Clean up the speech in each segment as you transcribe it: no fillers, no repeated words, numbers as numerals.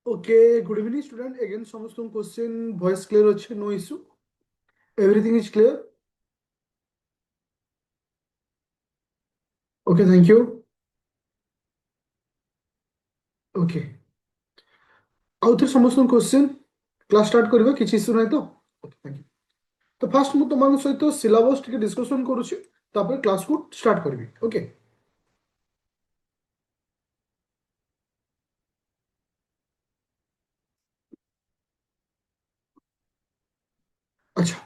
Okay, good evening, student. Again, some question, voice clear अच्छे, no issue. Everything is clear. Okay, thank you. Okay. ଆଉ ଥରେ ସମସ୍ତଙ୍କୁ question class start କରିବା କିଛି issue ନାହିଁ ତ? Okay, thank you. ତ first ମୁଁ ତମମାନଙ୍କ ସହିତ syllabus ଟିକେ discussion କରୁଛି, ତାପରେ class କୁ start କରିବି. Okay. अच्छा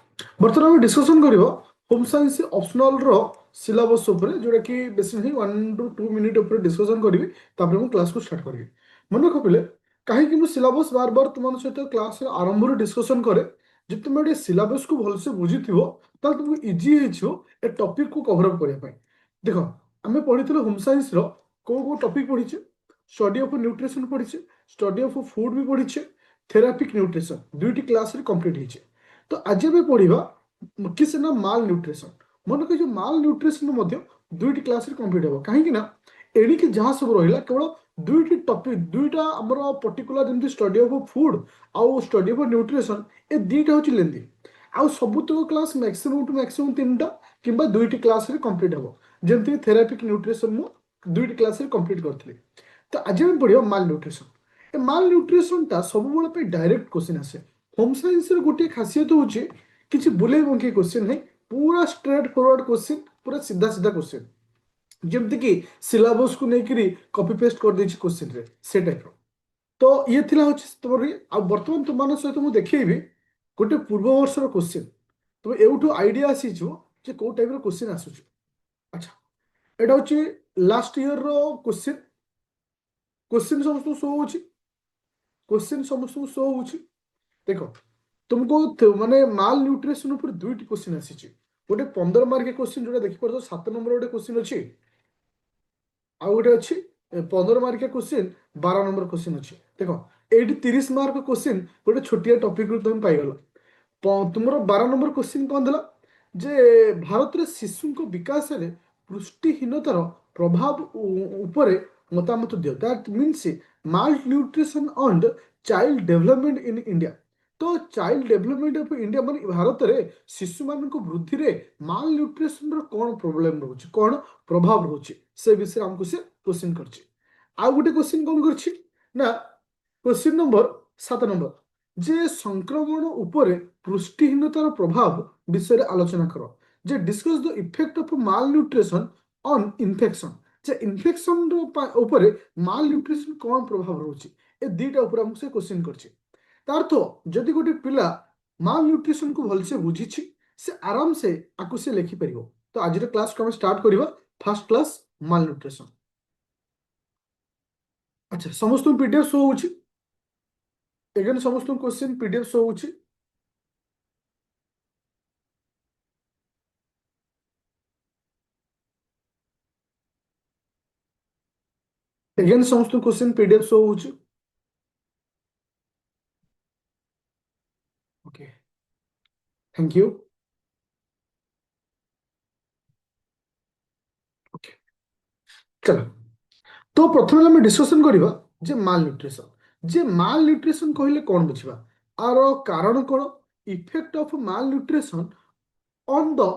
बर्तमान आम डिस्कसन कर होम साइंस ऑप्शनल रो सिलेबस ऊपर जोटा कि बेसी नहीं 1 to 2 मिनिट ऊपर डिस्कसन करी क्लास को स्टार्ट करी मन रखिले कहीं मुझे सिलेबस बार बार तुम सहित क्लास आरंभ डिस्कसन करे जब तुम ये सिलेबस को भलसे बुझी तुमको इजी ए टॉपिक को कवर अप करने देख आम पढ़ी होम साइंस रो को टॉपिक पढ़ीचे स्टडी ऑफ न्यूट्रिशन पढ़ीचे स्टडी ऑफ फूड भी पढ़ीचे थेरापिक न्यूट्रिशन दुईटी क्लास कंप्लीट होइए तो आज भी पढ़ा किसी ना माल न्यूट्रिशन मन कर माल न्यूट्रिशन दुईटी क्लास कंप्लीट हम कहीं एणिकी जहाँ सब रहा केवल दुईटी टॉपिक दुईटा आमर पर्टिकुलर जमी स्टडी ऑफ फूड आउ स्टडी ऑफ न्यूट्रिशन ए दुईटा हूँ लेंदी आउ सबुतक क्लास मैक्सिमम टू मैक्सिमम 3टा कि दुईटी क्लास कंप्लीट हम जमी थेरापिक न्यूट्रिशन मु दुईटी क्लास कंप्लीट करी तो आज भी पढ़ा माल न्यूट्रिशन ए माल न्यूट्रिशन टा सब डायरेक्ट क्वेश्चन आसे होम साइंस गोटे खासियत हूँ कि बुले बंके क्वेश्चन है पूरा स्ट्रेट फॉरवर्ड क्वेश्चन पूरा सीधा सीधा क्वेश्चन जमती कि सिलेबस को लेकर कॉपी पेस्ट कर देछि क्वेश्चन रे से टाइप तो ये थिला होछि तमरी आ वर्तमान तुम सहित मुझे देखी गोटे पूर्व वर्षर क्वेश्चन तुम एवठू आइडिया आसी जे को टाइप क्वेश्चन आसुछ अच्छा एटा होछि लास्ट ईयर रो क्वेश्चन क्वेश्चन समस्त शो होछि क्वेश्चन समस्त शो होछि देखो तुमको माने माल न्यूट्रिशन ऊपर दुईटी क्वेश्चन आसी गोटे 15 मार्क क्वेश्चन जो देखिप 7 नंबर गोटे क्वेश्चन अच्छी आउ गोटे अच्छी 15 मार्क क्वेश्चन 12 नंबर क्वेश्चन अच्छी देख ये 30 मार्क क्वेश्चन गोटे छोटिया टॉपिक तुम पाइगल तुम 12 नंबर क्वेश्चन कौन देला जे भारत रे शिशु को विकास रे पुष्टिहीनतार प्रभाव उपरे मतामत दियो that means mall nutrition and child development in India तो चाइल्ड डेवलपमेंट ऑफ इंडिया मान भारत में शिशु मान वृद्धि रे माल न्यूट्रिशन कौन प्रोब्लेम रोचे कौन प्रभाव रोचे से विषय हमको से क्वेश्चन कर आ गोटे क्वेश्चन कौन कर क्वेश्चन नंबर 7 नंबर जे संक्रमण उपरे पुष्टिहीनतार प्रभाव विषय रे आलोचना करो जे discuss the effect of malnutrition on infection जे इन्फेक्शन उपरे माल न्यूट्रिशन कौन प्रभाव रोचे ए दुईटा ऊपर हमको से क्वेश्चन कर अर्थ जदि गोटे पिला माल न्यूट्रिशन को भलसे बुझी से आराम से आकु से लिखिपर तो आज क्लास को स्टार्ट करवा फास्ट क्लास माल न्यूट्रिशन अच्छा समस्त पीडीएफ शो होची एगेन समस्त क्वेश्चन पीडीएफ शो होची एगेन समस्त क्वेश्चन पीडीएफ शो होची ओके थैंक यू ओके चलो तो प्रथम आम डिस्कसन करवा जे माल न्यूट्रिशन जे माल न्यूट्रिशन कहले कौन बुझा आर कारण कौन effect of malnutrition on the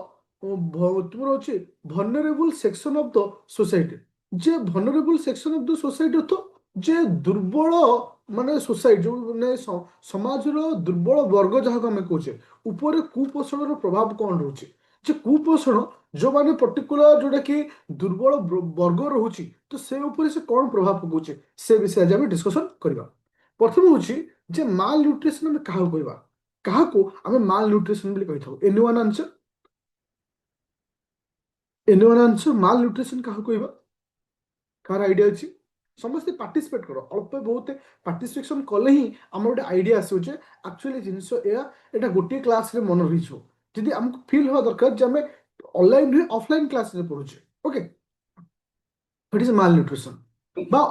तुम अच्छे vulnerable section of the society J vulnerable section of the society तो जे दुर्बल माने सोसाइटी जो माने समाज रो दुर्बल वर्ग जहाँ को आम कहे ऊपर कुपोषण प्रभाव कौन रोचे जे कुपोषण जो माने पर्टिकुलर जोटा कि दुर्बल वर्ग रोचे तो से ऊपर से कौन प्रभाव पकाउचे से विषय आज आम डिस्कसन करवा प्रथम हूँ जे माल न्यूट्रिशन आम क्या कहवा क्या आम माल न्यूट्रिशन कही था anyone answer anyone answer malnutrition क्या कहवा कार आइडिया अच्छी समस्ते पार्टिसिपेट करो अल्प बहुत पार्टिसिपेशन कले ही आम गोटे आइडिया आसूचे एक्चुअली जिनस या गोटे क्लास रे मन रही जदि आमको फील हवा दरकार जे आम ऑनलाइन रे ऑफलाइन क्लास रे पढ़ुचे okay it is malnutrition बा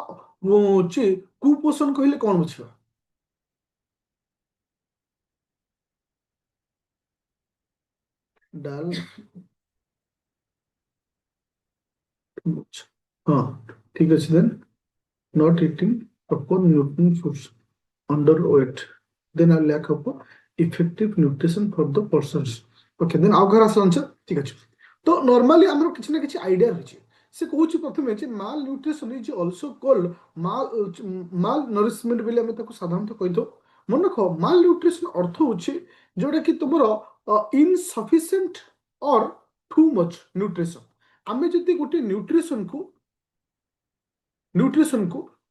कुपोषण कहले कौन बुझा डाल हाँ ठीक अच्छे then not eating proper nutrition foods underweight, then a lack of effective nutrition for the persons. Okay, then ଆଉ କାହାର ଆସିଲା answer ଠିକ ଅଛି। ତ ନର୍ମାଲି ଆମର କିଛି ନା କିଛି ଆଇଡିଆ ରହିଛି। ସେ କହୁଛି ପ୍ରଥମେ ଯେ ମାଲ ନ୍ୟୁଟ୍ରିସନ ଇଜ ଅଲସୋ କଲ୍ଡ ମାଲ ନରିଶମେଣ୍ଟ ବୋଲି ଆମେ ତାକୁ ସାଧାରଣତଃ କହିଥାଉ। ମନେ ରଖ ମାଲ ନ୍ୟୁଟ୍ରିସନ ଅର୍ଥ ହଉଛି ଯୋଉଟା କି ତୁମର ଇନସଫିସିଏଣ୍ଟ ଅର ଟୁ ମଚ ନ୍ୟୁଟ୍ରିସନ। ଆମେ ଯଦି ଗୋଟେ ନ୍ୟୁଟ୍ରିସନକୁ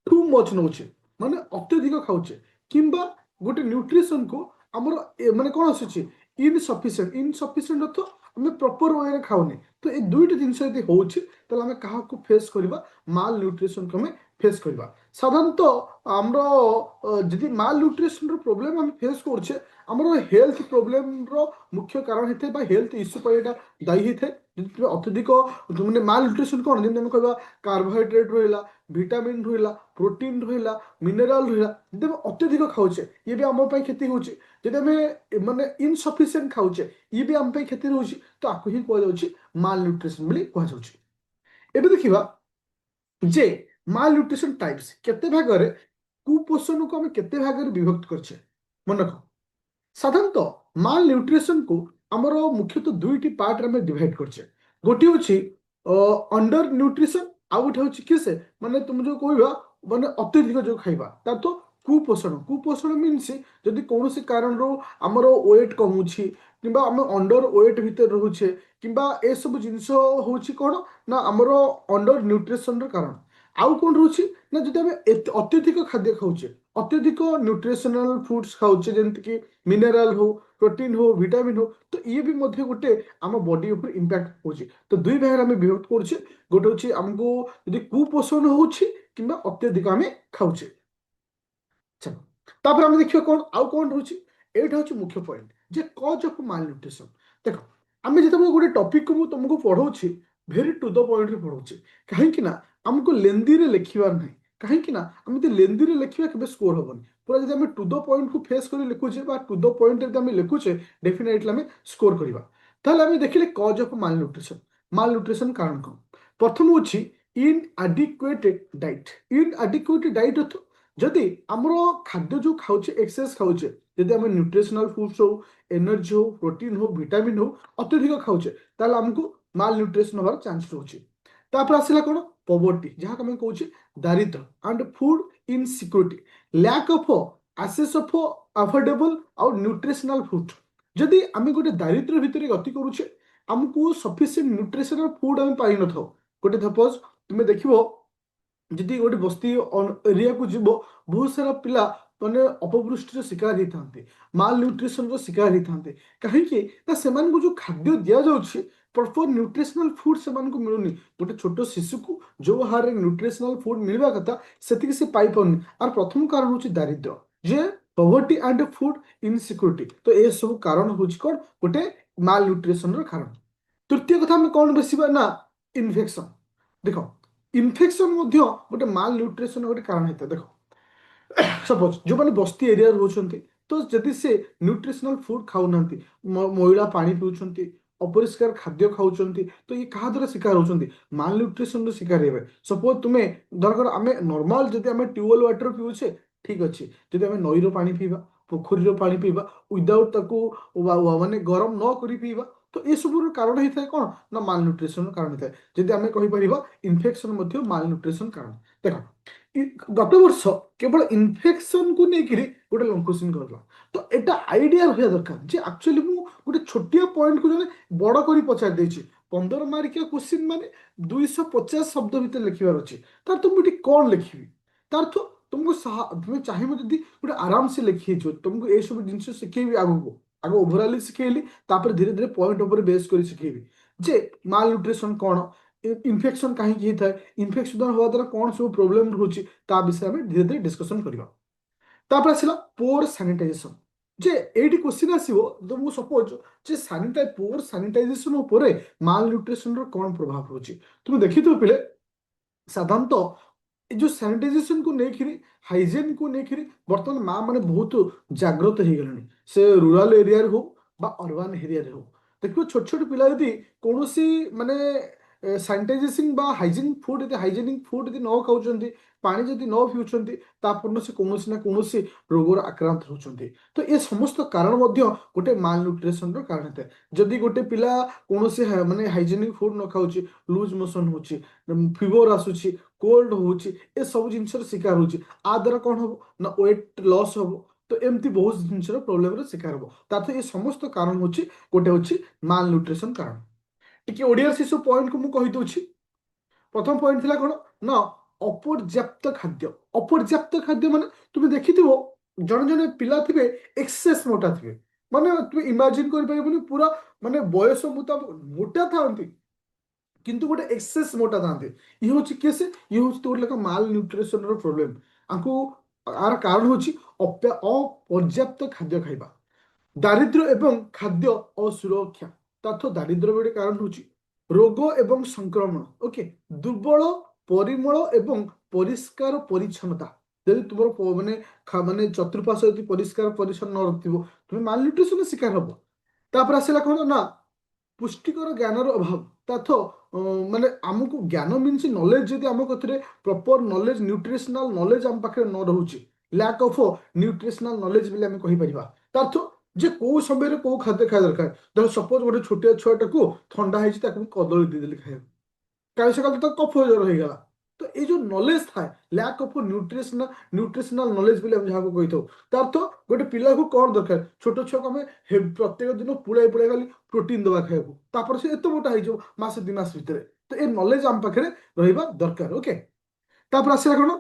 ଟୁ ମଚ ନଉଛେ ମାନେ ଅତ୍ୟଧିକ ଖାଉଛେ କିମ୍ବା ଗୋଟେ ନ୍ୟୁଟ୍ରିସନକୁ ଆମର ମାନେ କ'ଣ ଆସୁଛି ଇନସଫିସିଏଣ୍ଟ ଅର୍ଥ ଆମେ ପ୍ରପର ୱେରେ ଖାଉନି। ତ ଏ ଦୁଇଟି ଜିନିଷ ଯଦି ହଉଛି ତାହେଲେ ଆମେ କାହାକୁ ଫେସ୍ କରିବା ମାଲ ନ୍ୟୁଟ୍ରିସନକୁ ଆମେ ଫେସ୍ କରିବା। ସାଧାରଣତଃ ଆମର ଯଦି ମାଲ ନ୍ୟୁଟ୍ରିସନର ପ୍ରୋବ୍ଲେମ ଆମେ ଫେସ୍ କରୁଛେ ଆମର ହେଲ୍ଥ ପ୍ରୋବ୍ଲେମର ମୁଖ୍ୟ କାରଣ ହେଇଥାଏ ବା ହେଲ୍ଥ ଇସ୍ୟୁ ପାଇଁ ଏଇଟା ଦାୟୀ ହେଇଥାଏ। ଯଦି ଅତ୍ୟଧିକ ମାନେ ମାଲ ନ୍ୟୁଟ୍ରିସନ କ'ଣ ଯେମିତି ଆମେ କହିବା କାର୍ବୋହାଇଡ୍ରେଟ୍ ରହିଲା, ଭିଟାମିନ୍ ରହିଲା, ପ୍ରୋଟିନ୍ ରହିଲା, ମିନେରାଲ ରହିଲା, ଯଦି ଆମେ ଅତ୍ୟଧିକ ଖାଉଛେ ଇଏ ବି ଆମ ପାଇଁ କ୍ଷତି ହେଉଛି। ଯଦି ଆମେ ମାନେ ଇନସଫିସିଏଣ୍ଟ ଖାଉଛେ ଇଏ ବି ଆମ ପାଇଁ କ୍ଷତି ରହୁଛି। ତ ଆକୁ ହିଁ କୁହାଯାଉଛି ମାଲ ନ୍ୟୁଟ୍ରିସନ ବୋଲି କୁହାଯାଉଛି। ଏବେ ଦେଖିବା ଯେ ମାଲ ନ୍ୟୁଟ୍ରିସନ ଟାଇପ୍ସ କେତେ ଭାଗରେ କୁପୋଷଣକୁ ଆମେ କେତେ ଭାଗରେ ବିଭକ୍ତ କରିଛେ ମନେ ରଖ। ସାଧାରଣତଃ ମାଲ ନ୍ୟୁଟ୍ରିସନକୁ ଆମର ମୁଖ୍ୟତଃ ଦୁଇଟି ପାର୍ଟରେ ଆମେ ଡିଭାଇଡ କରିଛେ। ଗୋଟିଏ ହେଉଛି ଅଣ୍ଡର ନ୍ୟୁଟ୍ରିସନ, ଆଉ ଗୋଟେ ହେଉଛି କି ସେ ମାନେ ତୁମେ ଯୋଉ କହିବା ମାନେ ଅତ୍ୟଧିକ ଯୋଉ ଖାଇବା ତାର ତ କୁପୋଷଣ ମିନ୍ସ ଯଦି କୌଣସି କାରଣରୁ ଆମର ୱେଟ୍ କମୁଛି କିମ୍ବା ଆମେ ଅଣ୍ଡର ୱେଟ୍ ଭିତରେ ରହୁଛେ କିମ୍ବା ଏସବୁ ଜିନିଷ ହେଉଛି କ'ଣ ନା ଆମର ଅଣ୍ଡର ନ୍ୟୁଟ୍ରିସନର କାରଣ। ଆଉ କ'ଣ ରହୁଛି ନା ଯଦି ଆମେ ଅତ୍ୟଧିକ ଖାଦ୍ୟ ଖାଉଛେ, ଅତ୍ୟଧିକ ନ୍ୟୁଟ୍ରିସନାଲ ଫୁଡ୍ସ ଖାଉଛେ ଯେମିତିକି ମିନେରାଲ ହଉ, ପ୍ରୋଟିନ୍ ହଉ, ଭିଟାମିନ୍ ହଉ, ତ ଇଏ ବି ମଧ୍ୟ ଗୋଟେ ଆମ ବଡି ଉପରେ ଇମ୍ପାକ୍ଟ ହେଉଛି। ତ ଦୁଇ ଭାଗରେ ଆମେ ବିଭକ୍ତ କରୁଛେ। ଗୋଟେ ହେଉଛି ଆମକୁ ଯଦି କୁପୋଷଣ ହେଉଛି କିମ୍ବା ଅତ୍ୟଧିକ ଆମେ ଖାଉଛେ। ଚାଲ ତାପରେ ଆମେ ଦେଖିବା କ'ଣ ଆଉ କ'ଣ ରହୁଛି। ଏଇଟା ହେଉଛି ମୁଖ୍ୟ ପଏଣ୍ଟ ଯେ କଜ୍ ଅଫ୍ ମାଲ ନ୍ୟୁଟ୍ରିସନ। ଦେଖ ଆମେ ଯେତେବେଳେ ଗୋଟେ ଟପିକକୁ ମୁଁ ତୁମକୁ ପଢଉଛି ଭେରି ଟୁ ଦ ପଏଣ୍ଟରେ ପଢଉଛି, କାହିଁକି ନା ଆମକୁ ଲେନ୍ଦିରେ ଲେଖିବାର ନାହିଁ। କାହିଁକି ନା ଆମେ ଯଦି ଲେନ୍ଦିରେ ଲେଖିବା କେବେ ସ୍କୋର ହବନି। ପୁରା ଯଦି ଆମେ ଟୁ ଦ ପଏଣ୍ଟକୁ ଫେସ୍ କରି ଲେଖୁଛେ ବା ଟୁ ଦ ପଏଣ୍ଟରେ ଯଦି ଆମେ ଲେଖୁଛେ ଡେଫିନେଟଲି ଆମେ ସ୍କୋର କରିବା। ତାହେଲେ ଆମେ ଦେଖିଲେ cause of Mal nutrition. Mal nutrition କାରଣ କ'ଣ? ପ୍ରଥମ ହେଉଛି ଇନଆଡିକ୍ୱେଟ୍ ଡାଇଟ୍। ଇନଆଡିକ୍ୱେଟ୍ ଡାଇଟ୍ ଅର୍ଥ ଯଦି ଆମର ଖାଦ୍ୟ ଯୋଉ ଖାଉଛେ ଏକ୍ସେସ୍ ଖାଉଛେ, ଯଦି ଆମେ ନ୍ୟୁଟ୍ରିସନାଲ ଫୁଡ୍ସ ହଉ, ଏନର୍ଜି ହଉ, ପ୍ରୋଟିନ୍ ହଉ, ଭିଟାମିନ୍ ହଉ ଅତ୍ୟଧିକ ଖାଉଛେ ତାହେଲେ ଆମକୁ ମାଲ ନ୍ୟୁଟ୍ରିସନ ହବାର ଚାନ୍ସ ରହୁଛି। ତାପରେ ଆସିଲା କ'ଣ ପଭର୍ଟି, ଯାହାକୁ ଆମେ କହୁଛେ ଦାରିଦ୍ର and food insecurity, lack of access of affordable ଆଉ ନ୍ୟୁଟ୍ରିସନାଲ ଫୁଡ୍। ଯଦି ଆମେ ଗୋଟେ ଦାରିଦ୍ର୍ୟ ଭିତରେ ଗତି କରୁଛେ ଆମକୁ ସଫିସିଏଣ୍ଟ ନ୍ୟୁଟ୍ରିସନାଲ ଫୁଡ୍ ଆମେ ପାଇନଥାଉ। ଗୋଟେ ସପୋଜ ତୁମେ ଦେଖିବ ଯଦି ଗୋଟେ ବସ୍ତି ଏରିଆକୁ ଯିବ ବହୁତ ସାରା ପିଲା ମାନେ ଅପପୃଷ୍ଟିର ଶିକାର ହେଇଥାନ୍ତି, ମାଲ ନ୍ୟୁଟ୍ରିସନର ଶିକାର ହେଇଥାନ୍ତି। କାହିଁକି ନା ସେମାନଙ୍କୁ ଯୋଉ ଖାଦ୍ୟ ଦିଆଯାଉଛି ପ୍ରପର ନ୍ୟୁଟ୍ରିସନାଲ ଫୁଡ୍ ସେମାନଙ୍କୁ ମିଳୁନି। ଗୋଟେ ଛୋଟ ଶିଶୁକୁ ଯୋଉ ହାରରେ ନ୍ୟୁଟ୍ରିସନାଲ ଫୁଡ୍ ମିଳିବା କଥା ସେତିକି ସେ ପାଇପାରୁନି। ଆର ପ୍ରଥମ କାରଣ ହେଉଛି ଦାରିଦ୍ର୍ୟ, ଯେ ପଭର୍ଟି ଆଣ୍ଡ ଫୁଡ୍ ଇନସିକ୍ୟୁରିଟି। ତ ଏସବୁ କାରଣ ହେଉଛି କ'ଣ ଗୋଟେ ମାଲ ନ୍ୟୁଟ୍ରିସନର କାରଣ। ତୃତୀୟ କଥା ଆମେ କ'ଣ ବସିବା ନା ଇନଫେକ୍ସନ। ଦେଖ ଇନଫେକ୍ସନ ମଧ୍ୟ ଗୋଟେ ମାଲ ନ୍ୟୁଟ୍ରିସନ ଗୋଟେ କାରଣ ହେଇଥାଏ। ଦେଖ ସପୋଜ ଯେଉଁମାନେ ବସ୍ତି ଏରିଆରେ ରହୁଛନ୍ତି ତ ଯଦି ସେ ନ୍ୟୁଟ୍ରିସନାଲ ଫୁଡ୍ ଖାଉନାହାନ୍ତି, ମଇଳା ପାଣି ପିଉଛନ୍ତି, ଅପରିଷ୍କାର ଖାଦ୍ୟ ଖାଉଛନ୍ତି, ତ ଇଏ କାହା ଦ୍ୱାରା ଶିକାର ହେଉଛନ୍ତି ମାଲ ନ୍ୟୁଟ୍ରିସନର ଶିକାର ହେବେ। ସପୋଜ ତୁମେ ଧରକର ଆମେ ନର୍ମାଲ ଯଦି ଆମେ ଟ୍ୟୁବୱେଲ ୱାଟର ପିଉଛେ ଠିକ ଅଛି, ଯଦି ଆମେ ନଈର ପାଣି ପିଇବା, ପୋଖରୀର ପାଣି ପିଇବା ୱିଦାଉଟ୍ ତାକୁ ମାନେ ଗରମ ନ କରି ପିଇବା ତ ଏସବୁର କାରଣ ହେଇଥାଏ କ'ଣ ନା ମାଲ ନ୍ୟୁଟ୍ରିସନର କାରଣ ହେଇଥାଏ। ଯଦି ଆମେ କହିପାରିବା ଇନଫେକ୍ସନ ମଧ୍ୟ ମାଲ ନ୍ୟୁଟ୍ରିସନ କାରଣ। ଦେଖ ଗତ ବର୍ଷ କେବଳ ଇନଫେକ୍ସନକୁ ନେଇକିରି ଗୋଟେ ଲଙ୍ଗ କୋଶ୍ଚିନ୍ କରିଥିଲା। ତ ଏଟା ଆଇଡିଆ ରହିବା ଦରକାର ଯେ ଆକ୍ଚୁଆଲି ମୁଁ ଗୋଟେ ଛୋଟିଆ ପଏଣ୍ଟକୁ ଜଣେ ବଡ କରି ପଚାରି ଦେଇଛି। 15 ମାର୍କିଆ କୋଶ୍ଚିନ୍ ମାନେ 250 ଶବ୍ଦ ଭିତରେ ଲେଖିବାର ଅଛି। ତାର ତ ମୁଁ ଏଠି କ'ଣ ଲେଖିବି? ତାର ତ ତୁମକୁ ତୁମେ ଚାହିଁବ ଯଦି ଗୋଟେ ଆରାମସେ ଲେଖି ହେଇଯିବ। ତୁମକୁ ଏସବୁ ଜିନିଷ ଶିଖେଇବି ଆଗକୁ, ଆଗ ଓଭରାଲି ଶିଖେଇଲି ତାପରେ ଧୀରେ ଧୀରେ ପଏଣ୍ଟ ଉପରେ ବେସ୍ କରି ଶିଖେଇବି ଯେ ମାଲ ନ୍ୟୁଟ୍ରିସନ କ'ଣ, ଇନଫେକ୍ସନ କାହିଁକି ହେଇଥାଏ, ଇନଫେକ୍ସନ ହେବା ଦ୍ୱାରା କ'ଣ ସବୁ ପ୍ରୋବ୍ଲେମ ରହୁଛି ତା ବିଷୟରେ ଆମେ ଧୀରେ ଧୀରେ ଡିସ୍କସନ କରିବା। ତାପରେ ଆସିଲା ପୋର ସାନିଟାଇଜେସନ। ଯେ ଏଇଠି କ୍ୱେଶ୍ଚିନ୍ ଆସିବ ମୁଁ ସପୋଜ ଯେ ପୋର ସାନିଟାଇଜେସନ ଉପରେ ମାଲ ନ୍ୟୁଟ୍ରିସନର କ'ଣ ପ୍ରଭାବ ରହୁଛି। ତୁମେ ଦେଖିଥିବ ପିଲେ ସାଧାରଣତଃ ଏ ଯୋଉ ସାନିଟାଇଜେସନକୁ ନେଇକିରି ହାଇଜିନକୁ ନେଇକିରି ବର୍ତ୍ତମାନ ମା ମାନେ ବହୁତ ଜାଗ୍ରତ ହେଇଗଲେଣି। ସେ ରୁରାଲ ଏରିଆରେ ହଉ ବା ଅର୍ବାନ ଏରିଆରେ ହଉ ଦେଖିବ ଛୋଟ ଛୋଟ ପିଲା ଯଦି କୌଣସି ମାନେ ସାନିଟାଇଜେସନ୍ ବା ହାଇଜିନିକ୍ ଫୁଡ୍ ଯଦି ହାଇଜେନିକ୍ ଫୁଡ୍ ଯଦି ନ ଖାଉଛନ୍ତି, ପାଣି ଯଦି ନ ପିଉଛନ୍ତି, ତାପରେ ସେ କୌଣସି ନା କୌଣସି ରୋଗର ଆକ୍ରାନ୍ତ ହେଉଛନ୍ତି। ତ ଏ ସମସ୍ତ କାରଣ ମଧ୍ୟ ଗୋଟେ ମାଲ୍ ନ୍ୟୁଟ୍ରିସନର କାରଣ ହେଇଥାଏ। ଯଦି ଗୋଟେ ପିଲା କୌଣସି ମାନେ ହାଇଜେନିକ୍ ଫୁଡ୍ ନ ଖାଉଛି, ଲୁଜ୍ ମୋସନ୍ ହେଉଛି, ଫିଭର ଆସୁଛି, କୋଲ୍ଡ ହେଉଛି, ଏସବୁ ଜିନିଷର ଶିକାର ହେଉଛି, ଆ ଦ୍ୱାରା କ'ଣ ହବ ନା ୱେଟ୍ ଲସ୍ ହବ। ତ ଏମିତି ବହୁତ ଜିନିଷର ପ୍ରୋବ୍ଲେମର ଶିକାର ହବ। ତାର ଏ ସମସ୍ତ କାରଣ ହେଉଛି ଗୋଟେ ହେଉଛି ମାଲ୍ ନ୍ୟୁଟ୍ରିସନ କାରଣ। ଟିକେ ଓଡ଼ିଆ ଶିଶୁ ପଏଣ୍ଟକୁ ମୁଁ କହିଦେଉଛି। ପ୍ରଥମ ପଏଣ୍ଟ ଥିଲା କ'ଣ ନା ଅପର୍ଯ୍ୟାପ୍ତ ଖାଦ୍ୟ। ଅପର୍ଯ୍ୟାପ୍ତ ଖାଦ୍ୟ ମାନେ ତୁମେ ଦେଖିଥିବ ଜଣେ ଜଣେ ପିଲା ଥିବେ ଏକ୍ସେସ୍ ମୋଟା ଥିବେ, ମାନେ ତୁମେ ଇମାଜିନ୍ କରିପାରିବନି, ପୁରା ମାନେ ବୟସ ମୁତାବକ ମୋଟା ଥାନ୍ତି କିନ୍ତୁ ଗୋଟେ ଏକ୍ସେସ୍ ମୋଟା ଥାନ୍ତି। ଇଏ ହେଉଛି କିଏ ସେ? ଇଏ ହେଉଛି ଗୋଟେ ଲେଖା ମାଲ୍ ନ୍ୟୁଟ୍ରିସନର ପ୍ରୋବ୍ଲେମ୍। ଆଙ୍କୁ ଆର କାରଣ ହେଉଛି ଅପର୍ଯ୍ୟାପ୍ତ ଖାଦ୍ୟ ଖାଇବା। ଦାରିଦ୍ର୍ୟ ଏବଂ ଖାଦ୍ୟ ଅସୁରକ୍ଷା। ତାର୍ଥ ଦାରିଦ୍ର୍ୟ ଗୋଟେ କାରଣ ହେଉଛି ରୋଗ ଏବଂ ସଂକ୍ରମଣ। ଓକେ, ଦୁର୍ବଳ ପରିମଳ ଏବଂ ପରିଷ୍କାର ପରିଚ୍ଛନ୍ନତା। ଯଦି ତୁମର ମାନେ ମାନେ ଚତୁଃପାର୍ଶ୍ୱ ଯଦି ପରିଷ୍କାର ପରିଚ୍ଛନ୍ନ ନ ରଖିଥିବ, ତୁମେ ମାଲନ୍ୟୁଟ୍ରିସନ ଶିକାର ହବ। ତାପରେ ଆସିଲା କ'ଣ ନା ପୁଷ୍ଟିକର ଜ୍ଞାନର ଅଭାବ। ତାର୍ଥ ମାନେ ଆମକୁ ଜ୍ଞାନ ମିନ୍ସ ନଲେଜ, ଯଦି ଆମ କତିରେ ପ୍ରପର ନଲେଜ ନ୍ୟୁଟ୍ରିସନାଲ ନଲେଜ ଆମ ପାଖରେ ନ ରହୁଛି, ଲ୍ୟାକ୍ ଅଫ୍ ନ୍ୟୁଟ୍ରିସନାଲ ନଲେଜ ବୋଲି ଆମେ କହିପାରିବା। ତାର୍ଥ ଯେ କୋଉ ସମୟରେ କୋଉ ଖାଦ୍ୟ ଖାଇବା ଦରକାର। ଧର ସପୋଜ ଗୋଟେ ଛୋଟିଆ ଛୁଆଟାକୁ ଥଣ୍ଡା ହେଇଛି, ତାକୁ ମୁଁ କଦଳୀ ଦେଇଦେଲି ଖାଇବାକୁ, କାଲି ସକାଳେ ତ କଫ ଜ୍ୱର ହେଇଗଲା। ତ ଏଇ ଯୋଉ ନଲେଜ ଥାଏ, ଲ୍ୟାକ୍ ଅଫ୍ ନ୍ୟୁଟ୍ରିସନାଲ ନଲେଜ ବୋଲି ଆମେ ଯାହାକୁ କହିଥାଉ। ତା ଅର୍ଥ ଗୋଟେ ପିଲାକୁ କ'ଣ ଦରକାର, ଛୋଟ ଛୁଆକୁ ଆମେ ପ୍ରତ୍ୟେକ ଦିନ ପୁଳାଏ ପୁଳାଏ ଖାଲି ପ୍ରୋଟିନ ଦେବା ଖାଇବାକୁ, ତାପରେ ସେ ଏତେ ମୋଟା ହେଇଯିବ ମାସେ 2 ମାସ ଭିତରେ। ତ ଏ ନଲେଜ ଆମ ପାଖରେ ରହିବା ଦରକାର। ଓକେ, ତାପରେ ଆସିଲା କ'ଣ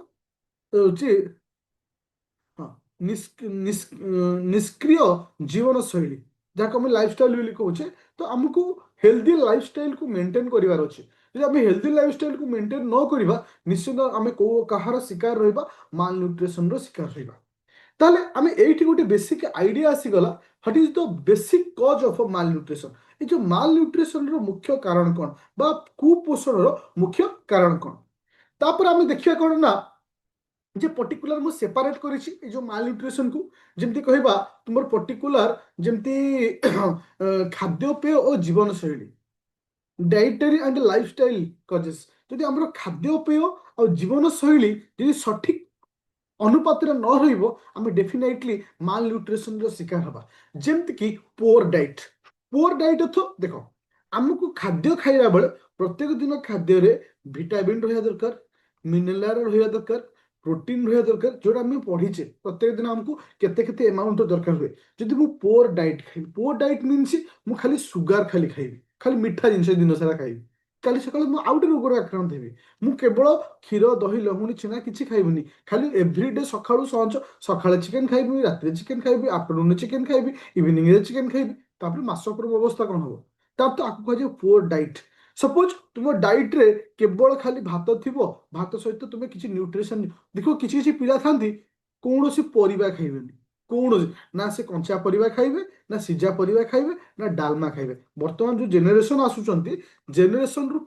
ହଉଛି ହଁ ନିଷ୍କ୍ରିୟ ଜୀବନ ଶୈଳୀ, ଯାହାକୁ ଆମେ ଲାଇଫଷ୍ଟାଇଲ ବୋଲି କହୁଛେ। ତ ଆମକୁ ହେଲ୍ଦି ଲାଇଫଷ୍ଟାଇଲକୁ ମେଣ୍ଟେନ୍ କରିବାର ଅଛି। ଯଦି ଆମେ ହେଲ୍ଦି ଲାଇଫଷ୍ଟାଇଲକୁ ମେଣ୍ଟେନ୍ ନ କରିବା, ନିଶ୍ଚିତ ଆମେ କୋଉ କାହାର ଶିକାର ରହିବା, ମାଲ୍ ନ୍ୟୁଟ୍ରିସନର ଶିକାର ରହିବା। ତାହେଲେ ଆମେ ଏଇଠି ଗୋଟେ ବେସିକ୍ ଆଇଡିଆ ଆସିଗଲା, what is the basic cause of mall nutrition. ଏଇ ଯୋଉ ମାଲ୍ ନ୍ୟୁଟ୍ରିସନର ମୁଖ୍ୟ କାରଣ କ'ଣ ବା କୁପୋଷଣର ମୁଖ୍ୟ କାରଣ କ'ଣ। ତାପରେ ଆମେ ଦେଖିବା କ'ଣ ନା ଯେ ପର୍ଟିକୁଲାର ମୁଁ ସେପାରେଟ୍ କରିଛି ଏଇ ଯୋଉ ମାଲ୍ ନ୍ୟୁଟ୍ରିସନକୁ। ଯେମିତି କହିବା ତୁମର ପର୍ଟିକୁଲାର ଯେମିତି ଖାଦ୍ୟପେୟ ଓ ଜୀବନଶୈଳୀ, ଡାଇଟେରୀ ଆଣ୍ଡ ଲାଇଫଷ୍ଟାଇଲ କଜେସ୍। ଯଦି ଆମର ଖାଦ୍ୟପେୟ ଆଉ ଜୀବନଶୈଳୀ ଯଦି ସଠିକ ଅନୁପାତରେ ନ ରହିବ, ଆମେ ଡେଫିନେଟଲି ମାଲ୍ ନ୍ୟୁଟ୍ରିସନର ଶିକାର ହେବା। ଯେମିତିକି ପୋର ଡାଇଟ୍। ପୋର ଡାଇଟ୍ ଅର୍ଥ ଦେଖ, ଆମକୁ ଖାଦ୍ୟ ଖାଇବା ବେଳେ ପ୍ରତ୍ୟେକ ଦିନ ଖାଦ୍ୟରେ ଭିଟାମିନ୍ ରହିବା ଦରକାର, ମିନେରାଲ ରହିବା ଦରକାର, ପ୍ରୋଟିନ୍ ରହିବା ଦରକାର, ଯୋଉଟା ଆମେ ପଢିଛେ ପ୍ରତ୍ୟେକ ଦିନ ଆମକୁ କେତେ କେତେ ଆମାଉଣ୍ଟ ଦରକାର ହୁଏ। ଯଦି ମୁଁ ପୋର ଡାଇଟ୍ ଖାଇବି, ପୋର ଡାଇଟ୍ ମିନ୍ସ ମୁଁ ଖାଲି ସୁଗାର ଖାଲି ଖାଇବି, ଖାଲି ମିଠା ଜିନିଷ ଦିନ ସାରା ଖାଇବି, କାଲି ସକାଳେ ମୁଁ ଆଉ ଗୋଟେ ରୋଗରେ ଆକ୍ରାନ୍ତ ହେବି। ମୁଁ କେବଳ କ୍ଷୀର, ଦହି, ଲହୁଣୀ, ଛେନା କିଛି ଖାଇବିନି, ଖାଲି ଏଭ୍ରିଡେ ସକାଳୁ ସଞ୍ଜ ସକାଳେ ଚିକେନ୍ ଖାଇବି, ରାତିରେ ଚିକେନ୍ ଖାଇବି, ଆଫ୍ଟରନୁନରେ ଚିକେନ୍ ଖାଇବି, ଇଭିନିଂରେ ଚିକେନ୍ ଖାଇବି, ତାପରେ ମାସକର ଅବସ୍ଥା କ'ଣ ହବ। ତାର ତ ଆକୁ କୁହାଯାଏ ପୋର ଡାଇଟ୍। ସପୋଜ ତୁମ ଡାଇଟ୍ରେ କେବଳ ଖାଲି ଭାତ ଥିବ, ଭାତ ସହିତ ତୁମେ କିଛି ନ୍ୟୁଟ୍ରିସନ, ଦେଖ କିଛି କିଛି ପିଲା ଥାନ୍ତି କୌଣସି ପରିବା ଖାଇବେନି, କୌଣସି ନା ସେ କଞ୍ଚା ପରିବା ଖାଇବେ, ନା ସିଝା ପରିବା ଖାଇବେ, ନା ଡାଲମା ଖାଇବେ। ବର୍ତ୍ତମାନ ଯୋଉ ଜେନେରେସନ ଆସୁଛନ୍ତି, ଜେନେରେସନରୁ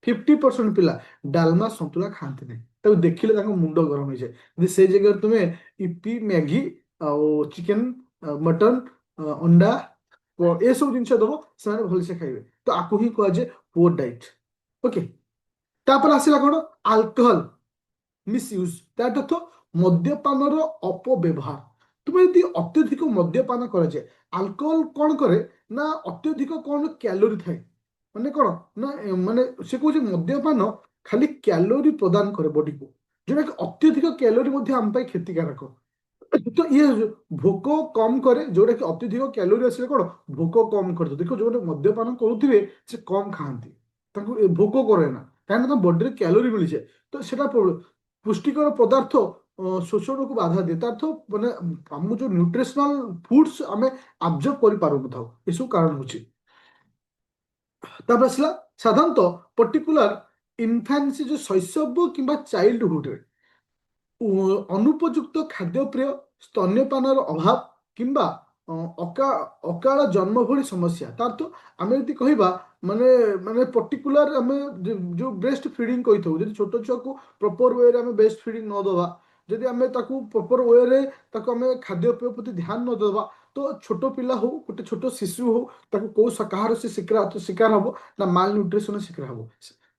50% ପିଲା ଡାଲମା ସନ୍ତୁଳା ଖାଆନ୍ତି ନାହିଁ। ତାକୁ ଦେଖିଲେ ତାଙ୍କ ମୁଣ୍ଡ ଗରମ ହେଇଯାଏ। ଯଦି ସେଇ ଜାଗାରେ ତୁମେ ଇପି, ମ୍ୟାଗି ଆଉ ଚିକେନ, ମଟନ, ଅଣ୍ଡା ଏସବୁ ଜିନିଷ ଦବ, ସେମାନେ ଭଲସେ ଖାଇବେ। ତ ଆକୁ ହିଁ କୁହାଯାଏ ପୋର ଡାଇଟ୍। ଓକେ, ତାପରେ ଆସିଲା କ'ଣ ଆଲକୋହଲ ମିସୟୁଜ। ଦ୍ୟାଟ୍ ଅର୍ଥ ମଦ୍ୟପାନର ଅପବ୍ୟବହାର। ତୁମେ ଯଦି ଅତ୍ୟଧିକ ମଦ୍ୟପାନ କରାଯାଏ, ଆଲକୋହଲ କ'ଣ କରେ ନା ଅତ୍ୟଧିକ କ'ଣ କ୍ୟାଲୋରି ଥାଏ, ମାନେ କ'ଣ ନା ମାନେ ସେ କହୁଛି ମଦ୍ୟପାନ ଖାଲି କ୍ୟାଲୋରି ପ୍ରଦାନ କରେ ବଡିକୁ, ଯୋଉଟାକି ଅତ୍ୟଧିକ କ୍ୟାଲୋରି ମଧ୍ୟ ଆମ ପାଇଁ କ୍ଷତିକାରକ। ତ ଇଏ ଭୋକ କମ କରେ, ଯୋଉଟା କି ଅତ୍ୟଧିକ କ୍ୟାଲୋରି ଆସିଲେ କ'ଣ ଭୋକ କମ କରିଦିଏ। ଦେଖ ଯୋଉମାନେ ମଦ୍ୟପାନ କରୁଥିବେ ସେ କମ ଖାଆନ୍ତି, ତାଙ୍କୁ ଭୋକ କରେ ନା, କାହିଁକିନା ତାଙ୍କ ବଡିରେ କ୍ୟାଲୋରି ମିଳିଯାଏ। ତ ସେଟା ପୁଷ୍ଟିକର ପଦାର୍ଥ ଶୋଷଣକୁ ବାଧା ଦିଏ। ତା ଅର୍ଥ ମାନେ ଆମକୁ ଯୋଉ ନ୍ୟୁଟ୍ରିସନାଲ ଫୁଡ୍ସ ଆମେ ଆବଜର୍ବ କରିପାରୁନଥାଉ, ଏସବୁ କାରଣ ହେଉଛି। ତାପରେ ଆସିଲା ସାଧାରଣତଃ ପର୍ଟିକୁଲାର ଇନଫାନ୍ସି, ଯୋଉ ଶୈଶବ କିମ୍ବା ଚାଇଲ୍ଡହୁଡରେ ଅନୁପଯୁକ୍ତ ଖାଦ୍ୟପେୟ, ସ୍ତନ୍ୟପାନର ଅଭାବ କିମ୍ବା ଅକାଳ ଜନ୍ମ ଭଳି ସମସ୍ୟା। ତା ଅର୍ଥ ଆମେ ଯଦି କହିବା ମାନେ ମାନେ ପର୍ଟିକୁଲାର ଆମେ ଯୋଉ ବ୍ରେଷ୍ଟ ଫିଡିଂ କହିଥାଉ, ଯଦି ଛୋଟ ଛୁଆକୁ ପ୍ରପର ୱେରେ ଆମେ ବ୍ରେଷ୍ଟ ଫିଡିଂ ନ ଦେବା, ଯଦି ଆମେ ତାକୁ ପ୍ରପର ୱେରେ ତାକୁ ଆମେ ଖାଦ୍ୟପେୟ ପ୍ରତି ଧ୍ୟାନ ନ ଦେବା, तो छोट पिला हो गोटे छोट शिशु हो ताको को कହାର से शिकार हबो ना माल न्यूट्रिशन शिकार हबो।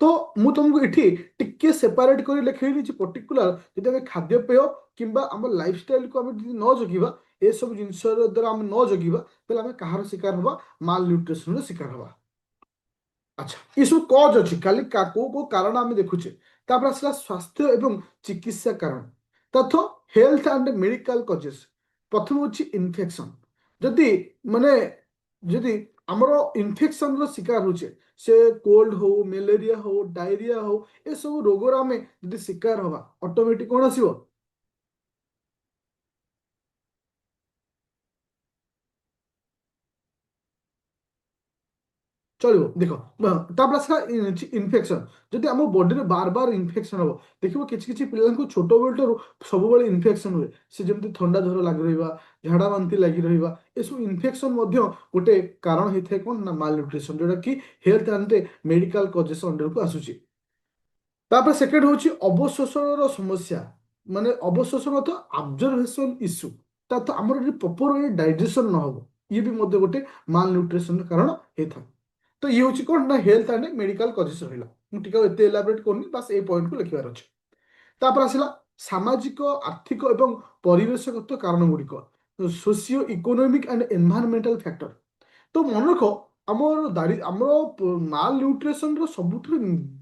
तो मु तुमको इठी टिके सेपरेट कर लिखेली पर्टिकुलर जदि आम खाद्य पेय किंबा आम लाइफस्टाइल को आम न जगिबा ए सब जिनस द्वारा आम न जगिबा ताले आम कହାର शिकार हबा माल न्यूट्रिशन शिकार हबा। अच्छा ये सब कज अच्छी खाली को कारण आम देखुचे तापर आसला स्वास्थ्य एवं चिकित्सा कारण तथ हेल्थ एंड मेडिकल कजेस। प्रथम हूँ इनफेक्शन जदि माने जदि आमर इनफेक्शन रो शिकार होचे से कोल्ड हो मलेरिया हो डायरिया हो ए सब रोगर आम जदि शिकार हवा ऑटोमेटिक कौन आसीबो चलो देख तापर आसला इनफेक्शन जदि आम बॉडी में बार बार इनफेक्शन हम देखो कि पिला छोट बेलू सब इनफेक्शन हुए से जमी थंडा ज्वर लग रहा झाड़ा बांति लगी रहा ये सब इनफेक्शन गोटे कारण होता है कौन ना माल न्यूट्रिशन जोटा कि health and medical causes under को आसूची। तापर सेकेंड हूँ अवशोषण समस्या माने अवशोषण तो अब्जर्वेशन इश्यू तो आम प्रॉपर डाइजेशन न हो ये भी गोटे माल न्यूट्रिशन कारण होता है। तो ये हूँ कौन ना हेल्थ एंड मेडिकल कजेस रहा मुझे एत एलाबरेट करनी बास ये पॉइंट को लिखार अच्छे। तापर आसला सामाजिक आर्थिक एवं परिवेशगत कारण गुड़िक socio economic and environmental factor. तो मन रख आमर दारि आमर माल न्यूट्रिशन सबुठ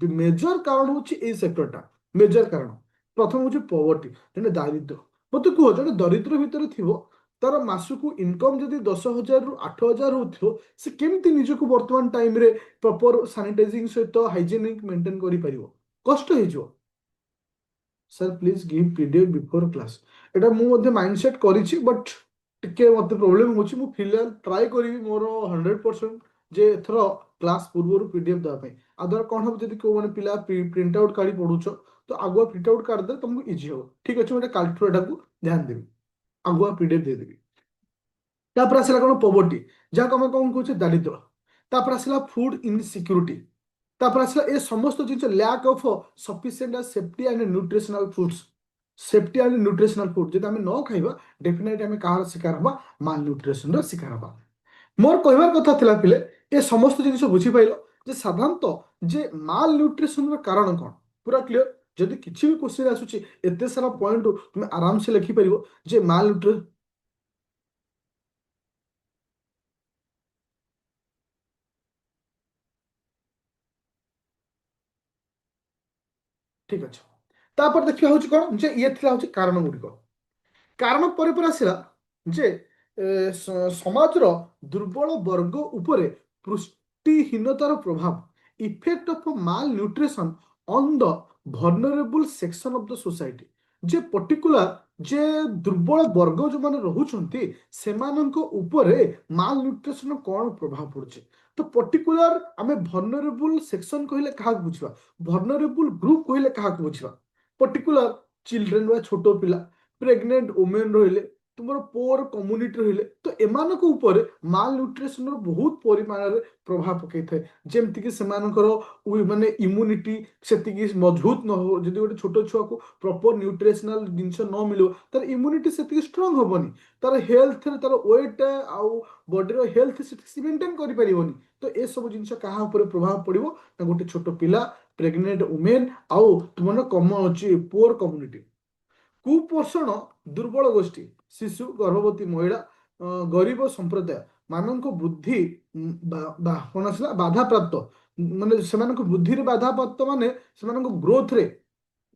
मेजर कारण हूँ ये सेक्टरटा मेजर कारण प्रथम हूँ पवर्टी जैसे दारिद्र मत कह जो दरिद्र भितर थी तार मासकू इनकम जदि 10,000 रु 8,000 हो से केमती निजक वर्तमान टाइम रे प्रॉपर सैनिटाइजिंग सहित हाइजेनिक मेंटेन कर कष्ट हो। Sir please give PDF before class एटा मु माइंडसेट करिछि बट टिके मते प्रोब्लेम होछि मु फिलहाल ट्राई करिवि मोर 100% जे एथरो क्लास पूर्व पीडीएफ दवा पे अदर कोन हम जदि को माने पिला प्रिंट आउट काढी पढुछो तो आगुआ प्रिंट आउट काढ दे तुमको इजी हो ठीक अछि मते काल्टू एटा को ध्यान देबी आगुआ पीडीएफ दे देबी। तापर आसला कोन पॉवर्टी जा को हम कोन कहउछे दारिद्र तापर आसला फूड इनसिक्योरिटी तापर आसला ए समस्त जिनिस lack of sufficient safety and nutritional foods safety and nutritional food जब आम न खाइबा डेफिनेटली आम कहार शिकार हवा माल न्यूट्रिशन शिकार हवा। मोर कहबार कथा थिला पिले ए समस्त जिनिस बुझी पाइलो जे साधारणतः जे माल न्यूट्रिशन कारण कौन पूरा क्लियर जदि किसी भी क्वेश्चन आसुची एते सारा पॉइंट तुम आराम से लिखि परिबो जे माल न्यूट्रिशन ठीक अच्छे। तापर देखिए हूँ कौन जे ये थिला हूँ कारण गुड़िक कारण पर आसला जे समाजर दुर्बल वर्ग उपरे पुष्टिहीनतार प्रभाव effect of malnutrition on the vulnerable section of the society जे पर्टिकुलर जे दुर्बल वर्ग जो माने रहुचंती सेमानंक उपरे माल न्यूट्रिशन कौन प्रभाव पड़ुचे तो पर्टिकुलर आमे vulnerable सेक्शन कहले कहा बुझवा vulnerable ग्रुप कहले कहा बुझवा पर्टिकुलर चिल्ड्रेन वा छोट पिला प्रेग्नेंट वुमेन रहिले तुमर पोर कम्युनिटी रहिले तो एमानक ऊपर माल न्यूट्रिशन बहुत परिमाण रे प्रभाव पकई थाए जेमति कि सेमानकर माने इम्यूनिटी सेतिकी मजबूत न हो जदि गोटे छोट छुआ को प्रॉपर न्यूट्रिशनल जिंस न मिलो तार इम्यूनिटी सेतिकी स्ट्रांग होबनी तार हेल्थ रे तार वेट आउ बॉडी रो हेल्थ सेतिकी मेंटेन करि परिबनी तो ए सब जिंस कहा ऊपर प्रभाव पड़िबो ना गोटे छोट पिला प्रेग्नेंट वुमेन आउ तुमन कम अछि पोर कम्युनिटी कुपोषण दुर्बल गोष्ठी शिशु गर्भवती महिला गरीब संप्रदाय मानक बुद्धि कौन आसला बाधा प्राप्त माने सेमानक बुद्धि रे बाधा प्राप्त माने सेमानक ग्रोथ रे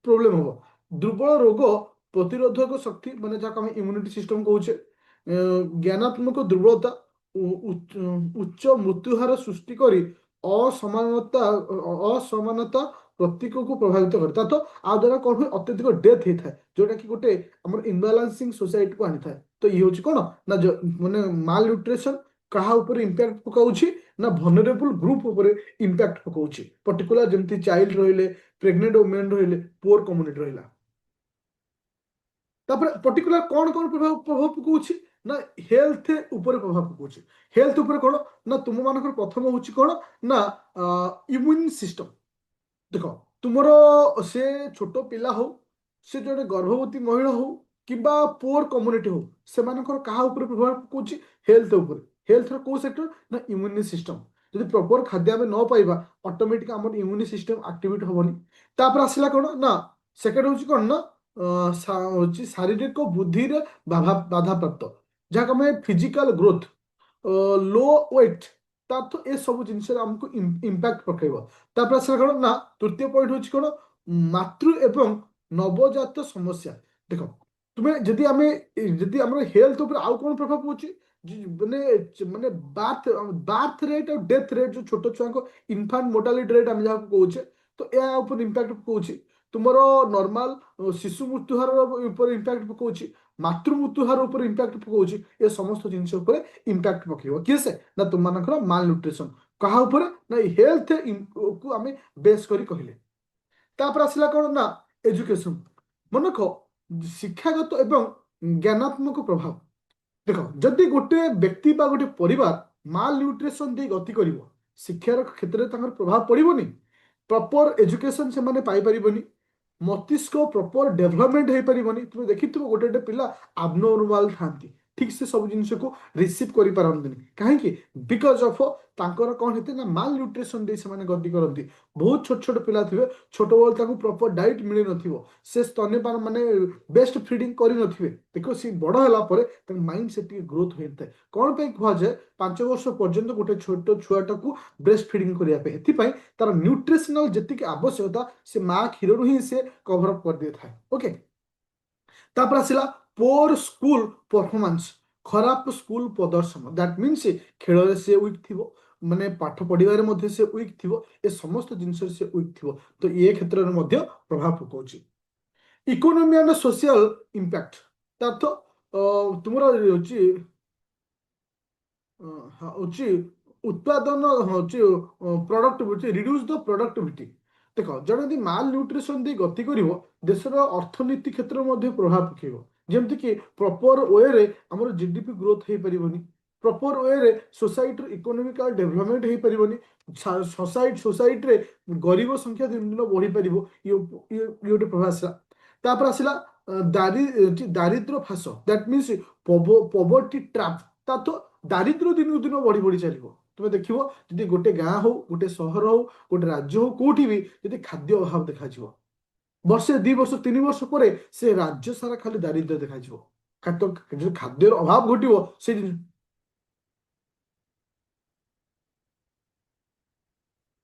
प्रोब्लेम हम दुर्बल रोग प्रतिरोधक शक्ति माने जहाँ इम्यूनिटी सिस्टम कहूचे ज्ञानात्मक दुर्बलता उच्च मृत्युहार सृष्टि करी असमानता असमानता प्रतीक को प्रभावित करता तो आ द्वारा कौन हुए अत्यधिक डेथ होता है जोटा कि गोटे आम इनबालांसिंग सोसाइटी को आनी था तो ये हूँ कौन ना माने माल न्यूट्रिशन कहा ऊपर इम्पैक्ट पकाउछि ना vulnerable ग्रुप ऊपर इम्पैक्ट पकाउछि पर्टिकुलर जमती चाइल्ड रहिले प्रेग्नेंट वुमेन रहिले पुअर कम्युनिटी रहिला तापर पर्टिकुलर कौन कौन प्रभाव प्रभाव पकाउछि ना हेल्थ ऊपर प्रभाव पकाउछि हेल्थ ऊपर कौन ना तुम मानकर प्रथम होछि कौन ना इम्यून सिस्टम देख तुमर से छोट पिला हो से जड़े गर्भवती महिला हो किंबा पुअर कम्युनिटी हो सेमानकर कहा ऊपर प्रभाव पकाउछि हेल्थ ऊपर हेल्थ रो को सेक्टर ना इम्यून सिस्टम যদি প্রপর খাদ্য আমি ন পাইবা অটোমেটিক আমার ইম্যুনি সিস্টেম আক্টিভেট হবনি তারপর আসলা কোন না সেকেন্ড হচ্ছে কোন না হচ্ছে শারীরিক বুদ্ধিরে বাধাপ্রাপ্ত যাকে আমি ফিজিক্যাল গ্ରୋଥ लो वेट ତାର ତ ଏ ସବୁ ଜିନିଷରେ ଆମକୁ ଇମ୍ପାକ୍ଟ ପକେଇବ ତାପରେ ଆସିଲା କଣ ନା ତୃତୀୟ ପଏଣ୍ଟ ହଉଛି କଣ ମାତୃ ଏବଂ ନବଜାତ ସମସ୍ୟା ଦେଖ ତୁମେ ଯଦି ଆମର ହେଲ୍ଥ ଉପରେ ଆଉ କଣ ପ୍ରଭାବ ପଡୁଛି ମାନେ ମାନେ ବାର୍ଥ ରେଟ୍ ଆଉ ଡେଥ ରେଟ୍ ଯୋଉ ଛୋଟ ଛୁଆଙ୍କ ଇନଫାଣ୍ଟ ମୋର୍ଟାଲିଟି ରେଟ୍ ଆମେ ଯାହାକୁ କହୁଛେ ତ ଏହା ଉପରେ ଇମ୍ପାକ୍ଟ ପକଉଛି ତୁମର ନର୍ମାଲ ଶିଶୁ ମୃତ୍ୟୁ ହାର ଉପରେ ଇମ୍ପାକ୍ଟ ପକଉଛି ମାତୃ ମୃତ୍ୟୁ ହାର ଉପରେ ଇମ୍ପାକ୍ଟ ପକଉଛି ଏ ସମସ୍ତ ଜିନିଷ ଉପରେ ଇମ୍ପାକ୍ଟ ପକେଇବ କିଏ ସେ ନା ତୁମମାନଙ୍କର ମାଲ ନ୍ୟୁଟ୍ରିସନ କାହା ଉପରେ ନା ହେଲ୍ଥ କୁ ଆମେ ବେସ୍ କରି କହିଲେ ତାପରେ ଆସିଲା କଣ ନା ଏଜୁକେସନ ମନେ ରଖ ଶିକ୍ଷାଗତ ଏବଂ ଜ୍ଞାନାତ୍ମକ ପ୍ରଭାବ ଦେଖ ଯଦି ଗୋଟେ ବ୍ୟକ୍ତି ବା ଗୋଟେ ପରିବାର ମାଲ ନ୍ୟୁଟ୍ରିସନ ଦେଇ ଗତି କରିବ ଶିକ୍ଷାର କ୍ଷେତ୍ରରେ ତାଙ୍କର ପ୍ରଭାବ ପଡିବନି ପ୍ରପର ଏଜୁକେସନ ସେମାନେ ପାଇପାରିବନି ମସ୍ତିଷ୍କ ପ୍ରପର ଡେଭଲପମେଣ୍ଟ ହେଇପାରିବନି ତୁମେ ଦେଖିଥିବ ଗୋଟେ ଗୋଟେ ପିଲା ଆବନର୍ମାଲ ଥାନ୍ତି ଠିକ ସେ ସବୁ ଜିନିଷକୁ ରିସିଭ୍ କରିପାରନ୍ତିନି କାହିଁକି ବିକଜ ଅଫ୍ ତାଙ୍କର କଣ ହେଇଥାଏ ନା ମାଲ ନ୍ୟୁଟ୍ରିସନ ଦେଇ ସେମାନେ ଗତି କରନ୍ତି ବହୁତ ଛୋଟ ଛୋଟ ପିଲା ଥିବେ ଛୋଟବେଳୁ ତାଙ୍କୁ ପ୍ରପର ଡାଏଟ୍ ମିଳିନଥିବ ସେ ସ୍ତନ୍ୟପାନ ମାନେ ବେଷ୍ଟ ଫିଡିଂ କରିନଥିବେ ଦେଖ ସେ ବଡ ହେଲା ପରେ ତାଙ୍କ ମାଇଣ୍ଡ ସେତିକି ଗ୍ରୋଥ ହୋଇଥାଏ କଣ ପାଇଁ କୁହାଯାଏ 5 ବର୍ଷ ପର୍ଯ୍ୟନ୍ତ ଗୋଟେ ଛୋଟ ଛୁଆଟାକୁ ବ୍ରେଷ୍ଟ ଫିଡିଂ କରିବା ପାଇଁ ଏଥିପାଇଁ ତାର ନ୍ୟୁଟ୍ରିସନାଲ ଯେତିକି ଆବଶ୍ୟକତା ସେ ମା କ୍ଷୀରରୁ ହିଁ ସେ କଭର ଅପ୍ କରିଦେଇଥାଏ ଓକେ ତାପରେ ଆସିଲା ପୋର ସ୍କୁଲ ପରଫର୍ମାନ୍ସ ଖରାପ ସ୍କୁଲ ପ୍ରଦର୍ଶନ ଦ୍ୟାଟ ମିନ୍ସ ଖେଳରେ ସେ ୱିକ୍ ଥିବ ମାନେ ପାଠ ପଢିବାରେ ମଧ୍ୟ ସେ ୱିକ୍ ଥିବ ଏ ସମସ୍ତ ଜିନିଷରେ ସେ ୱିକ୍ ଥିବ ତ ଏ କ୍ଷେତ୍ରରେ ମଧ୍ୟ ପ୍ରଭାବ ପକାଉଛି ଇକୋନୋମି ଆଣ୍ଡ ସୋସିଆଲ ଇମ୍ପାକ୍ଟ ତା ଅର୍ଥ ତୁମର ହଉଛି ହଉଛି ଉତ୍ପାଦନ ହଉଛି ପ୍ରଡକ୍ଟିଭିଟି ରିଡ୍ୟୁସ୍ ଦ ପ୍ରଡକ୍ଟିଭିଟି ଦେଖ ଜଣେ ଯଦି ମାଲ ନ୍ୟୁଟ୍ରିସନ ଦେଇ ଗତି କରିବ ଦେଶର ଅର୍ଥନୀତି କ୍ଷେତ୍ରରେ ମଧ୍ୟ ପ୍ରଭାବ ପକେଇବ ଯେମିତିକି ପ୍ରପର ୱେରେ ଆମର ଜିଡିପି ଗ୍ରୋଥ ହେଇପାରିବନି ପ୍ରପର ୱେରେ ସୋସାଇଟିର ଇକୋନୋମିକାଲ ଡେଭଲପମେଣ୍ଟ ହେଇପାରିବନି ସୋସାଇଟିରେ ଗରିବ ସଂଖ୍ୟା ଦିନ ଦିନ ବଢିପାରିବ ଇଏ ଗୋଟେ ପ୍ରଭାବ ଆସିଲା ତାପରେ ଆସିଲା ଦାରିଦ୍ର ଫାସ ଦ୍ୟାଟ ମିନ୍ସ ପଭର୍ଟି ଟ୍ରାପ୍ ତା ତ ଦାରିଦ୍ର୍ୟ ଦିନକୁ ଦିନ ବଢି ବଢି ଚାଲିବ ତୁମେ ଦେଖିବ ଯଦି ଗୋଟେ ଗାଁ ହଉ ଗୋଟେ ସହର ହଉ ଗୋଟେ ରାଜ୍ୟ ହଉ କୋଉଠି ବି ଯଦି ଖାଦ୍ୟ ଅଭାବ ଦେଖାଯିବ ବର୍ଷେ 2 ବର୍ଷ 3 ବର୍ଷ ପରେ ସେ ରାଜ୍ୟ ସାରା ଖାଲି ଦାରିଦ୍ର୍ୟ ଦେଖାଯିବ ଯଦି ଖାଦ୍ୟର ଅଭାବ ଘଟିବ ସେ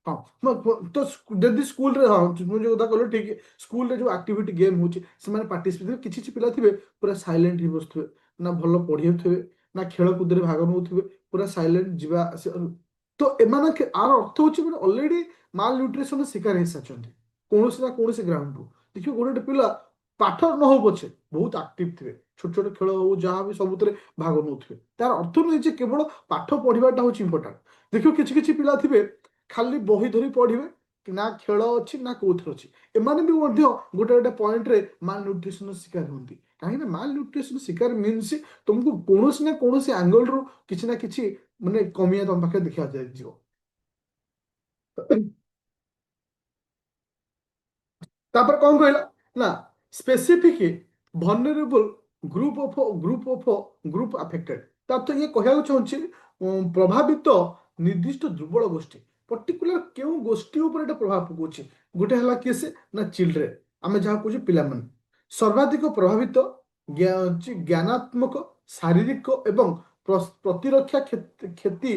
ହଁ ତ ଯଦି ସ୍କୁଲରେ ହଁ ମୁଁ ଯୋଉ କଥା କହିଲି ଠିକ ସ୍କୁଲରେ ଯୋଉ ଆକ୍ଟିଭିଟି ଗେମ୍ ହଉଛି ସେମାନେ ପାର୍ଟିସିପେଟ କିଛି କିଛି ପିଲା ଥିବେ ପୁରା ସାଇଲେଣ୍ଟ ହେଇ ବସୁଥିବେ ନା ଭଲ ପଢିବାକୁ ନା ଖେଳକୁଦରେ ଭାଗ ନେଉଥିବେ ପୁରା ସାଇଲେଣ୍ଟ ଯିବା ଆସିବା ତ ଏମାନେ ଆର ଅର୍ଥ ହଉଛି ମାନେ ଅଲରେଡି ମାଲ ନ୍ୟୁଟ୍ରିସନ ଶିକାର ହେଇସାରିଛନ୍ତି କୌଣସି ନା କୌଣସି ଗ୍ରାଉଣ୍ଡରୁ ଦେଖିବ ଗୋଟେ ଗୋଟେ ପିଲା ପାଠ ନ ହଉ ପଛେ ବହୁତ ଆକ୍ଟିଭ ଥିବେ ଛୋଟ ଛୋଟ ଖେଳ ହଉ ଯାହା ବି ସବୁଥିରେ ଭାଗ ନେଉଥିବେ ତାର ଅର୍ଥ ନୁହେଁ ଯେ କେବଳ ପାଠ ପଢିବାଟା ହଉଛି ଇମ୍ପୋର୍ଟାଣ୍ଟ ଦେଖିବ କିଛି କିଛି ପିଲା ଥିବେ ଖାଲି ବହି ଧରି ପଢିବେ ନା ଖେଳ ଅଛି ନା କୋଉଥିରେ ଅଛି ଏମାନେ ବି ମଧ୍ୟ ଗୋଟେ ଗୋଟେ ପଏଣ୍ଟରେ ମାଲ ନ୍ୟୁଟ୍ରିସନ ଶିକାର ହୁଅନ୍ତି କାହିଁକି ନା ମାଲ ନ୍ୟୁଟ୍ରିସନ ଶିକାର ମିନ୍ସ ତୁମକୁ କୌଣସି ନା କୌଣସି ଆଙ୍ଗଲରୁ କିଛି ନା କିଛି ମାନେ କମିଆ ତମ ପାଖରେ ଦେଖିବା ଯାଇଯିବ ତାପରେ କଣ କହିଲା ନା ସ୍ପେସିଫିକ ଭଲନେରେବଲ ଗ୍ରୁପ ଆଫେକ୍ଟେଡ ତା ତ ଇଏ କହିବାକୁ ଚାହୁଁଛି ପ୍ରଭାବିତ ନିର୍ଦ୍ଦିଷ୍ଟ ଦୁର୍ବଳ ଗୋଷ୍ଠୀ ପର୍ଟିକୁଲାର କେଉଁ ଗୋଷ୍ଠୀ ଉପରେ ଏଟା ପ୍ରଭାବ ପକାଉଛି ଗୋଟେ ହେଲା କିଏ ସେ ନା ଚିଲଡ୍ରେନ ଆମେ ଯାହା କହୁଛେ ପିଲାମାନେ ସର୍ବାଧିକ ପ୍ରଭାବିତ ଜ୍ଞାନାତ୍ମକ ଶାରୀରିକ ଏବଂ ପ୍ରତିରକ୍ଷା କ୍ଷତି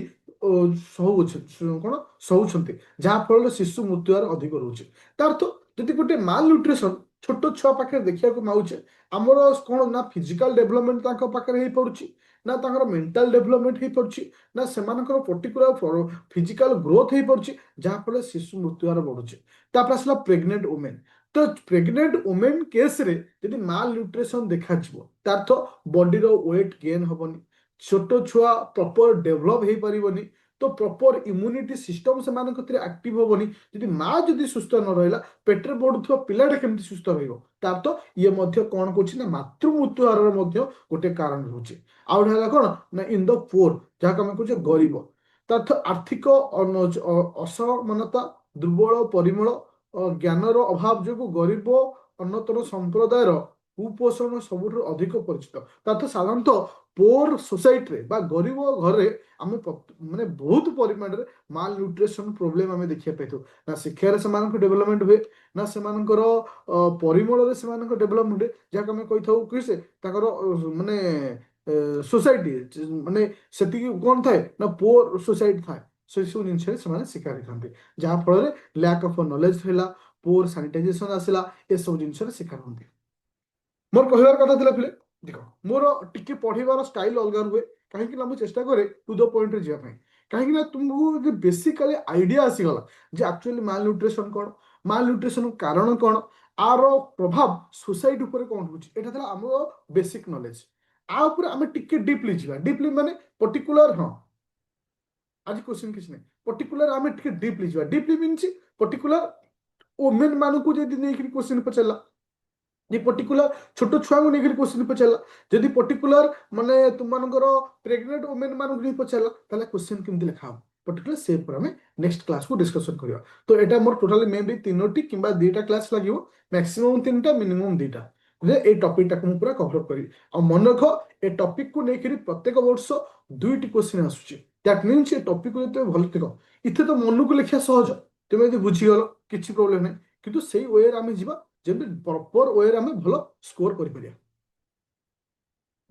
କଣ ସହୁଛନ୍ତି ଯାହା ଫଳରେ ଶିଶୁ ମୃତ୍ୟୁ ହାର ଅଧିକ ରହୁଛି ତା ଅର୍ଥ ଯଦି ଗୋଟେ ମାଲ ନ୍ୟୁଟ୍ରିସନ ଛୋଟ ଛୁଆ ପାଖରେ ଦେଖିବାକୁ ପାଉଛେ ଆମର କଣ ନା ଫିଜିକାଲ ଡେଭଲପମେଣ୍ଟ ତାଙ୍କ ପାଖରେ ହେଇପାରୁଛି ନା ତାଙ୍କର ମେଣ୍ଟାଲ ଡେଭଲପମେଣ୍ଟ ହେଇପାରୁଛି ନା ସେମାନଙ୍କର ପର୍ଟିକୁଲାର ଫିଜିକାଲ ଗ୍ରୋଥ ହେଇପାରୁଛି ଯାହାଫଳରେ ଶିଶୁ ମୃତ୍ୟୁହାର ବଢୁଛି ତାପରେ ଆସିଲା ପ୍ରେଗନେଣ୍ଟ ଓମେନ୍ ତ ପ୍ରେଗନେଣ୍ଟ ଓମେନ୍ କେସରେ ଯଦି ମାଲ ନ୍ୟୁଟ୍ରିସନ ଦେଖାଯିବ ତା ଅର୍ଥ ବଡିର ୱେଟ୍ ଗେନ୍ ହବନି ଛୋଟ ଛୁଆ ପ୍ରପର ଡେଭଲପ ହେଇପାରିବନି ତ ପ୍ରପର ଇମ୍ୟୁନିଟି ସିଷ୍ଟମ ସେମାନଙ୍କ ଭିତରେ ଆକ୍ଟିଭ ହବନି ଯଦି ମା ଯଦି ସୁସ୍ଥ ନ ରହିଲା ପେଟରେ ବଢୁଥିବା ପିଲାଟା କେମିତି ସୁସ୍ଥ ରହିବ ତାର ତ ଇଏ ମଧ୍ୟ କଣ କରୁଛି ନା ମାତୃ ମୃତ୍ୟୁ ହାରର ମଧ୍ୟ ଗୋଟେ କାରଣ ରହୁଛି ଆଉ ଗୋଟେ ହେଲା କଣ ନା ଇନ୍ ଦ ପୋର ଯାହାକୁ ଆମେ କହୁଛେ ଗରିବ ତା ଅର୍ଥ ଆର୍ଥିକ ଅସମାନତା ଦୁର୍ବଳ ପରିମଳ ଜ୍ଞାନର ଅଭାବ ଯୋଗୁଁ ଗରିବ ଅନ୍ୟତର ସମ୍ପ୍ରଦାୟର कुपोषण सबुठ अधिक परिचित तथा साधारणतः पोर सोसाइटी बा गरीब घरे आम माने बहुत परिमाण में माल न्यूट्रिशन प्रोब्लेम आम देखा पाई ना शिक्षार से डेभलपमेंट हुए ना से परिमल से डेभलपमेंट हुए जहाँ आम कही था कि से माने सोसाइटी माने से कौन थाए ना पोर सोसाइटी थाए से सब जिन शिकार होते जहाँफल लैक ऑफ नॉलेज है पोर सैनिटाइजेशन आसला ए सब जिन शिकार होते मोर कहबार कथा थिला पिले देख मोर टिके पढ़ेबार स्टाइल अलग रुए कहीं मुझे चेष्टा करे टू द पॉइंट रे जाए कहीं तुमको बेसिकली आइडिया आसीगला जे एक्चुअली माल न्यूट्रिशन कौन माल न्यूट्रिशन कारण कौन आर प्रभाव सोसाइटी ऊपर कौन होता आम बेसिक नॉलेज आ ऊपर आम टिके डीपली जा डीपली माने पर्टिकुलर हाँ आज क्वेश्चन किसी नहीं पर्टिकुलर आम टिके डीपली जा डीपली मीन्स पर्टिकुलर वोमेन मान को जब नहीं क्वेश्चन पचारा ये पर्टिकुलर छोट छुआ को लेकर क्वेश्चन पचारा जदि पर्टिकुलर माने तुम प्रेग्नेंट वोमेन मान को पचारा ताले क्वेश्चन केमती लिखा हो पर्टिकुलर से पर हमें नेक्स्ट क्लास को डिस्कशन करिया तो एटा मोर टोटली मे बी तीनोटी किंबा दुईटा क्लास लागिवो मैक्सिमम तीनटा मिनिमम दुईटा ए टॉपिक टाको पूरा कवर करी आ मन रख ए टॉपिक को लेकर प्रत्येक वर्ष दुईटी क्वेश्चन आसुची दैट मीन्स ए टॉपिक को जब भल देख इथे तो मन को लिखा सहज तुम यदि बुझीगल किसी प्रोब्लेम नहीं किंतु सेई वे आम जीवा जब प्रॉपर वे आम भल स्कोर कर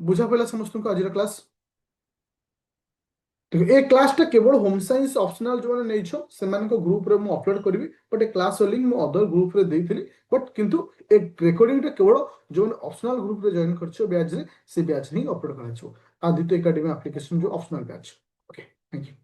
बुझा पड़ा समस्त को आज क्लास देखो ए क्लासटा केवल होम साइंस ऑप्शनल जो मैंने से ग्रुप रे मु अपलोड करी बट ए क्लास लिंक मु अदर ग्रुप रे देइथिली बट किंतु ए रिकॉर्डिंग टा केवल जो ऑप्शनल ग्रुप रे जॉइन करछो बैच रे से बैच नहीं अपलोड कराछो आदित्य एकेडमी एप्लीकेशन जो optional batch okay thank you.